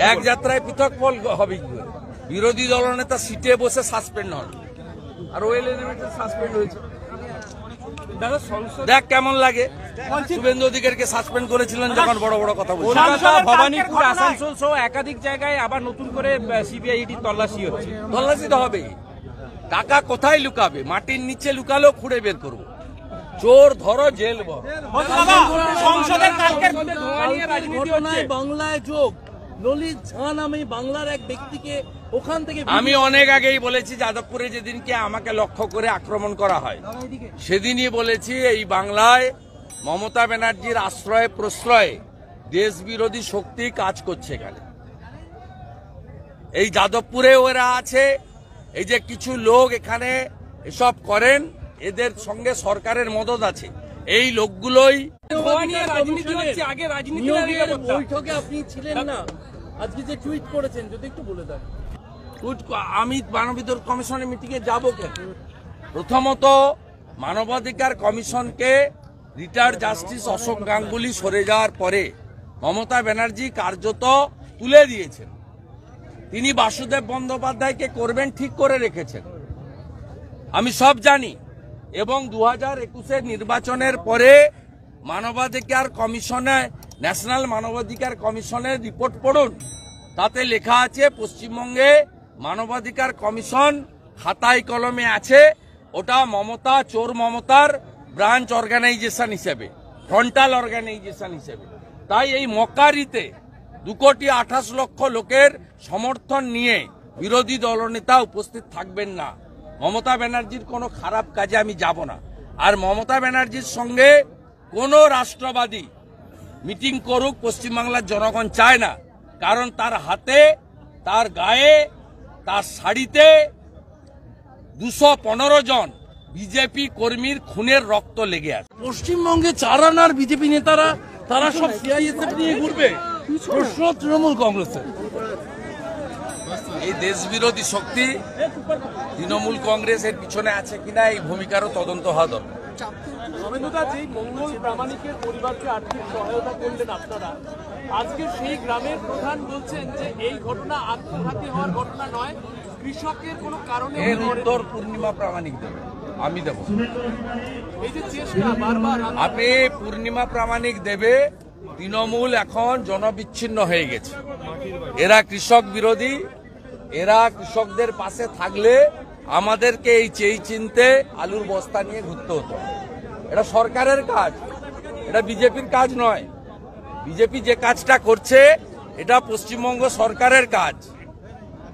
এক যাত্রায় পৃথক ফল হবে কি করে? বিরোধী দলনেতা সিটে বসে সাসপেন্ড হন, আর ওয়েল এলিমেন্টেড সাসপেন্ড হয়েছে। দেখ কেমন লাগে। শুভেন্দু অধিকারীকে সাসপেন্ড করেছিলেন যখন বড় বড় কথা বলছেন। ভবানীপুর, আসানসোল সহ একাধিক জায়গায় আবার নতুন করে সিবিআই ইডি তল্লাশি হচ্ছে। তল্লাশি তো হবেই। টাকা কোথায় লুকাবে? মাটির নিচে লুকালেও খুঁড়ে বের করবো। চোর ধরো, জেল সংসদের কালকের ধোঁয়া নিয়ে রাজনীতি হচ্ছে। বাংলায় যোগ ললিত ঝা নামে বাংলার এক ব্যক্তিকে ওখান থেকে আমি অনেক আগেই বলেছি, যাদবপুরে যেদিনকে আমাকে লক্ষ্য করে আক্রমণ করা হয় সেদিনই বলেছি এই বাংলায় মমতা ব্যানার্জির আশ্রয়ে প্রশ্রয়ে দেশ বিরোধী শক্তি কাজ করছে। এখানে এই যাদবপুরে ওরা আছে, এই যে কিছু লোক এখানে এসব করেন, এদের সঙ্গে সরকারের মদত আছে। এই লোকগুলোই বৈঠকে আপনি ছিলেন না, আজকে যে টুইট করেছেন যদি একটু বলে দেন। আমি মানবাধিকার কমিশনের মিটিংয়ে যাব কেন? প্রথমত মানবাধিকার কমিশনকে রিটায়ার্ড জাস্টিস অশোক গাঙ্গুলি সরে যাওয়ার পরে মমতা ব্যানার্জি কার্যত তুলে দিয়েছেন। তিনি বাসুদেব বন্দ্যোপাধ্যায়কে করবেন ঠিক করে রেখেছেন, আমি সব জানি। এবং 2021 নির্বাচনের পরে মানবাধিকার কমিশনে, ন্যাশনাল মানবাধিকার কমিশনের রিপোর্ট পড়ুন, তাতে লেখা আছে পশ্চিমবঙ্গে মানবাধিকার কমিশন খাতায় কলমে আছে, ওটা মমতা, চোর মমতার ব্রাঞ্চ অর্গানাইজেশন হিসেবে, ফ্রন্টাল অর্গানাইজেশন হিসেবে। তাই এই মক্কারিতে 2,28,00,000 লোকের সমর্থন নিয়ে বিরোধী দলনেতা উপস্থিত থাকবেন না। মমতা ব্যানার্জির কোনো খারাপ কাজে আমি যাব না। আর মমতা ব্যানার্জির সঙ্গে কোনো রাষ্ট্রবাদী মিটিং করুক পশ্চিমবাংলার জনগণ চায় না, কারণ তার হাতে, তার গায়ে, তার শাড়িতে 215 জন বিজেপি কর্মীর খুনের রক্ত লেগে আছে। পশ্চিমবঙ্গে 4 আনার বিজেপি নেতারা তারা সব সিআইএসএফ নিয়ে ঘুরবে, প্রশ্ন তৃণমূল কংগ্রেসের। এই দেশ বিরোধী শক্তি তৃণমূল কংগ্রেসের পিছনে আছে কিনা এই ভূমিকারও তদন্ত হওয়া দরকার। মঙ্গল প্রামাণিকের পরিবারকে আর্থিক সহায়তা করলেন আপনারা, আজকে সেই গ্রামের প্রধান বলছেন যে এই ঘটনা আত্মঘাতী হওয়ার ঘটনা নয়, কৃষকের কোনো কারণে। এর উত্তর পূর্ণিমা প্রামাণিক দেবে, আমি দেব। এই যে চেষ্টা বারবার আপনি পূর্ণিমা প্রামাণিক দেবে। তৃণমূল এখন জনবিচ্ছিন্ন হয়ে গেছে, এরা কৃষক বিরোধী। এরা কৃষকদের পাশে থাকলে আমাদেরকে এই চেয়ে চিনতে আলুর বস্তা নিয়ে ঘুরতে হতো। এটা সরকারের কাজ, এটা বিজেপির কাজ নয়। বিজেপি যে কাজটা করছে এটা পশ্চিমবঙ্গ সরকারের কাজ।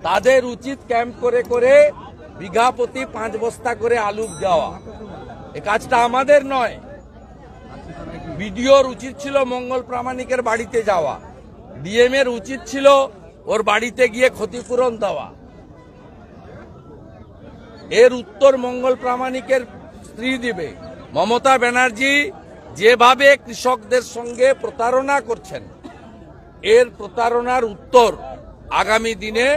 তাদের উচিত ক্যাম্প করে করে বিঘা প্রতি 5 বস্তা করে আলু দেওয়া। এ কাজটা আমাদের নয়। বিডিওর উচিত ছিল মঙ্গল প্রামাণিকের বাড়িতে যাওয়া, ডিএম এর উচিত ছিল ওর বাড়িতে গিয়ে ক্ষতিপূরণ দেওয়া। এর উত্তর মঙ্গল প্রামাণিকের স্ত্রী দিবে। মমতা ব্যানার্জি যেভাবে কৃষকদের সঙ্গে প্রতারণা করছেন, এর প্রতারণার উত্তর আগামী দিনে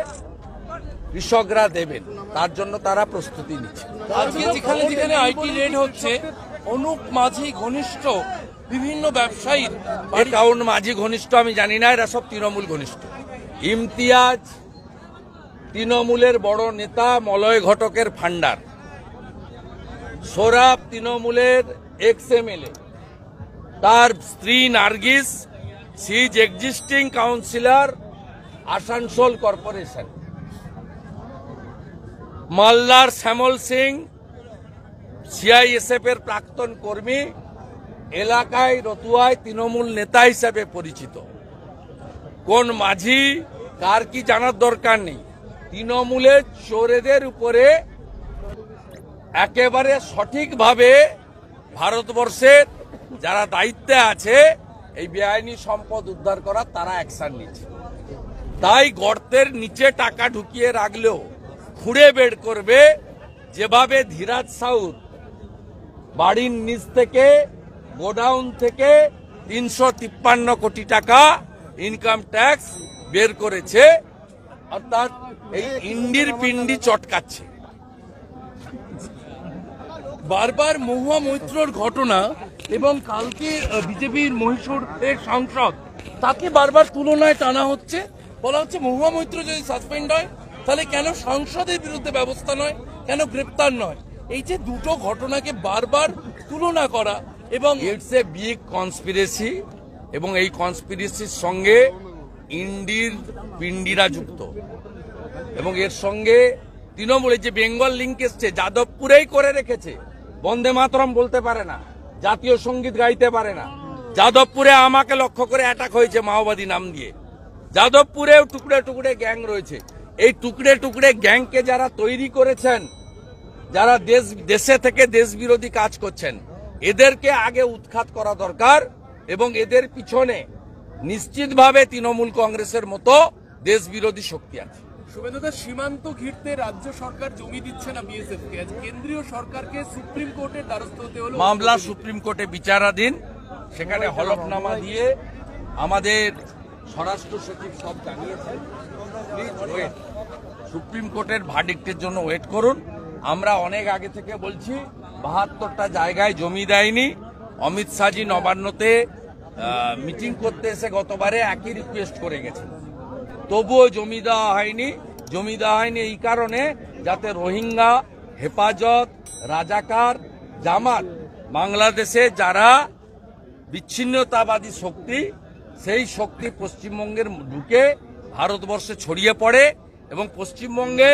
কৃষকরা দেবেন, তার জন্য তারা প্রস্তুতি নিচ্ছে। আজকে যেখানে যেখানে আইটি রেড হচ্ছে, অনুপ মাঝি ঘনিষ্ঠ বিভিন্ন ব্যবসায়ীর কারণ মাঝি ঘনিষ্ঠ আমি জানি না, এরা সব তৃণমূল ঘনিষ্ঠ। ইমতিয়াজ তৃণমূলের বড় নেতা, মলয় ঘটকের ফান্ডার। সোরাব তৃণমূলের এক্স এমএলএ, তার স্ত্রী Nargis, she is existing councillor Asansol corporation. মালদার শ্যামল সিং সিআইএসএফ এর প্রাক্তন কর্মী, এলাকায় রতুয়ায় তৃণমূল নেতা হিসেবে পরিচিত। কোন মাঝি কার কি জানার দরকার নেই। তৃণমূলের চোরেদের উপরে একেবারে সঠিকভাবে ভারতবর্ষের যারা দায়িত্বে আছে এই বেআইনি সম্পদ উদ্ধার করার, তারা অ্যাকশন নিচ্ছে। তাই গর্তের নিচে টাকা ঢুকিয়ে রাখলেও খুঁড়ে বের করবে। যেভাবে ধীরাজ সাউদ বাড়ির নিচ থেকে, গোডাউন থেকে 353 কোটি টাকা ইনকাম ট্যাক্স বের করেছে, অর্থাৎ এই ইন্ডির পিন্ডি চটকাচ্ছে। বারবার মহুয়া মৈত্রর ঘটনা এবং কালকে বিজেপির মহীশূরের সাংসদ, তাকে বারবার তুলনায় টানা হচ্ছে। বলা হচ্ছে মহুয়া মৈত্র যদি সাসপেন্ড হয় তাহলে কেন সংসদের বিরুদ্ধে ব্যবস্থা নয়, কেন গ্রেপ্তার নয়? এই যে দুটো ঘটনাকে বারবার তুলনা করা এবং ইটস এ বিগ কনস্পিরেসি, এবং এই কনস্পিরেসির সঙ্গে ইন্ডির পিন্ডিরা যুক্ত, এবং এর সঙ্গে তৃণমূলের যে বেঙ্গল লিঙ্ক এসছে যাদবপুরেই করে রেখেছে। বন্দে মাতরম বলতে পারে না, জাতীয় সঙ্গীত গাইতে পারে না। যাদবপুরে আমাকে লক্ষ্য করে অ্যাটাক হয়েছে মাওবাদী নাম দিয়ে। যাদবপুরেও টুকরে টুকরে গ্যাং রয়েছে। এই টুকরে টুকরে গ্যাংকে যারা তৈরি করেছেন, যারা দেশে থেকে দেশ বিরোধী কাজ করছেন, এদেরকে আগে উৎখাত করা দরকার, এবং এদের পিছনে নিশ্চিতভাবে তৃণমূল কংগ্রেসের মতো দেশ বিরোধী শক্তি আছে। শুভেন্দুদা, সীমান্ত ঘিরতে রাজ্য সরকার জমি দিচ্ছে না বিএসএফ কে, কেন্দ্রীয় সরকারকে সুপ্রিম কোর্টের দ্বারস্থ হতে হলো। মামলা সুপ্রিম কোর্টে বিচারাধীন, সেখানে হলফনামা দিয়ে আমাদের স্বরাষ্ট্র সচিব সব জানিয়েছেন। প্লিজ ওয়েট, সুপ্রিম কোর্টের ভার্ডিক্টের জন্য ওয়েট করুন। আমরা অনেক আগে থেকে বলছি 72টা জায়গায় জমি দেয়নি। অমিত শাহজি নবান্নতে মিটিং করতে এসে গতবারে একই রিকোয়েস্ট করে গেছেন, তবুও জমি দেওয়া হয়নি। জমি দেওয়া হয়নি এই কারণে যাতে রোহিঙ্গা, হেফাজত, রাজাকার, জামাত, বাংলাদেশে যারা বিচ্ছিন্নতাবাদী শক্তি, সেই শক্তি পশ্চিমবঙ্গের ঢুকে ভারতবর্ষে ছড়িয়ে পড়ে, এবং পশ্চিমবঙ্গে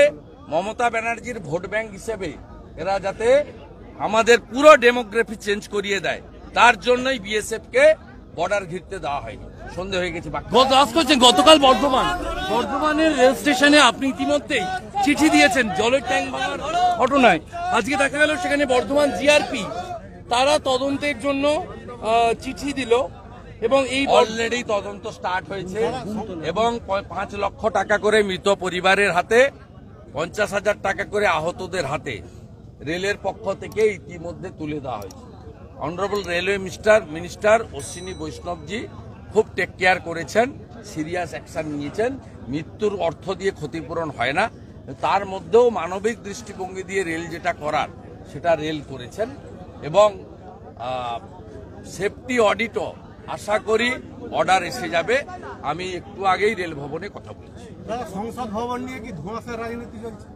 মমতা ব্যানার্জির ভোট ব্যাংক হিসেবে এরা যাতে আমাদের পুরো ডেমোগ্রাফি চেঞ্জ করিয়ে দেয়, তার জন্যই বিএসএফ কে বর্ডার ঘিরতে দেওয়া হয়নি। সন্দেহ হয়ে গেছে। গতকাল বর্ধমানের রেল স্টেশনে আপনি ইতিমধ্যেই চিঠি দিয়েছেন জলের ট্যাঙ্ক ভাঙার ঘটনায়। আজকে দেখা গেল সেখানে বর্ধমান জিআরপি তারা তদন্তের জন্য চিঠি দিল, এবং এই অলরেডি তদন্ত স্টার্ট হয়েছে, এবং 5 লক্ষ টাকা করে মৃত পরিবারের হাতে, 50,000 টাকা করে আহতদের হাতে রেলের পক্ষ থেকে ইতিমধ্যে তুলে দেওয়া হয়েছে। Honourable railway minister Ashwini Vaishnavji খুব টেক কেয়ার করেছেন, সিরিয়াস অ্যাকশন নিয়েছেন। মৃত্যুর অর্থ দিয়ে ক্ষতিপূরণ হয় না, তার মধ্যেও মানবিক দৃষ্টিভঙ্গি দিয়ে রেল যেটা করার সেটা রেল করেছেন, এবং সেফটি অডিটও আশা করি অর্ডার এসে যাবে। আমি একটু আগেই রেল ভবনে কথা বলেছি। সংসদ ভবন নিয়ে কি ধোঁয়াশার রাজনীতি চলছে?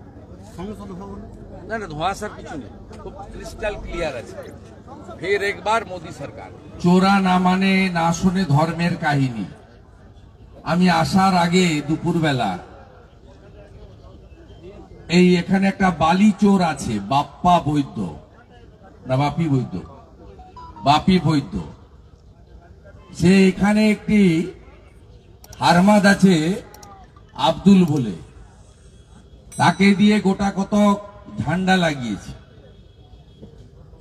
সংসদ ভবন না না, ধোঁয়াশার কিছু নেই, খুব ক্রিস্টাল ক্লিয়ার আছে। ফের একবার মোদী সরকার। চোরা না মানে না শুনে ধর্মের কাহিনী। আমি আসার আগে দুপুরবেলা এই এখানে একটা বালি চোর আছে, বাপ্পা বৈদ্য না বাপি বৈদ্য, বাপি বৈদ্য। সে এখানে একটি হারমাদ আছে আব্দুল বলে, তাকে দিয়ে গোটা কত ঝান্ডা লাগিয়েছে।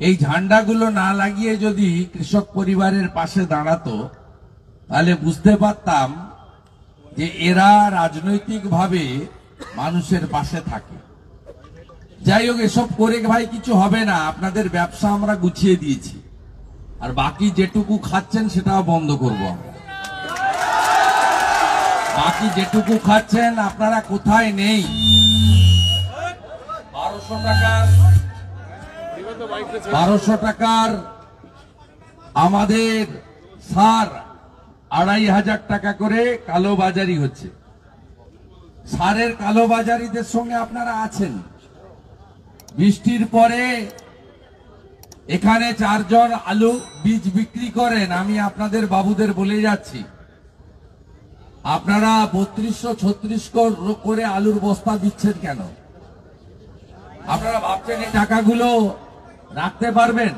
এই ঝান্ডাগুলো না লাগিয়ে যদি কৃষক পরিবারের পাশে দাঁড়াতো, তাহলে বুঝতে পারতাম যে এরা রাজনৈতিকভাবে মানুষের পাশে থাকে। যাই হোক, এসব করে ভাই কিছু হবে না, আপনাদের ব্যবসা আমরা গুছিয়ে দিয়েছি, আর বাকি যেটুকু খাচ্ছেন সেটাও বন্ধ করব আমরা। বাকি যেটুকু খাচ্ছেন আপনারা কোথায় নেই। 1200 টাকার আমাদের সার 2500 টাকা করে কালোবাজারি হচ্ছে। সারের কালোবাজারিদের সঙ্গে আপনারা আছেন। বৃষ্টির পরে এখানে 4 জন আলু বীজ বিক্রি করেন। আমি আপনাদের বাবুদের বলে যাচ্ছি, আপনারা 3200-3600 করে আলুর বস্তা দিচ্ছেন কেন? আপনারা ভাবছেন এই টাকাগুলো রাখতে পারবেন?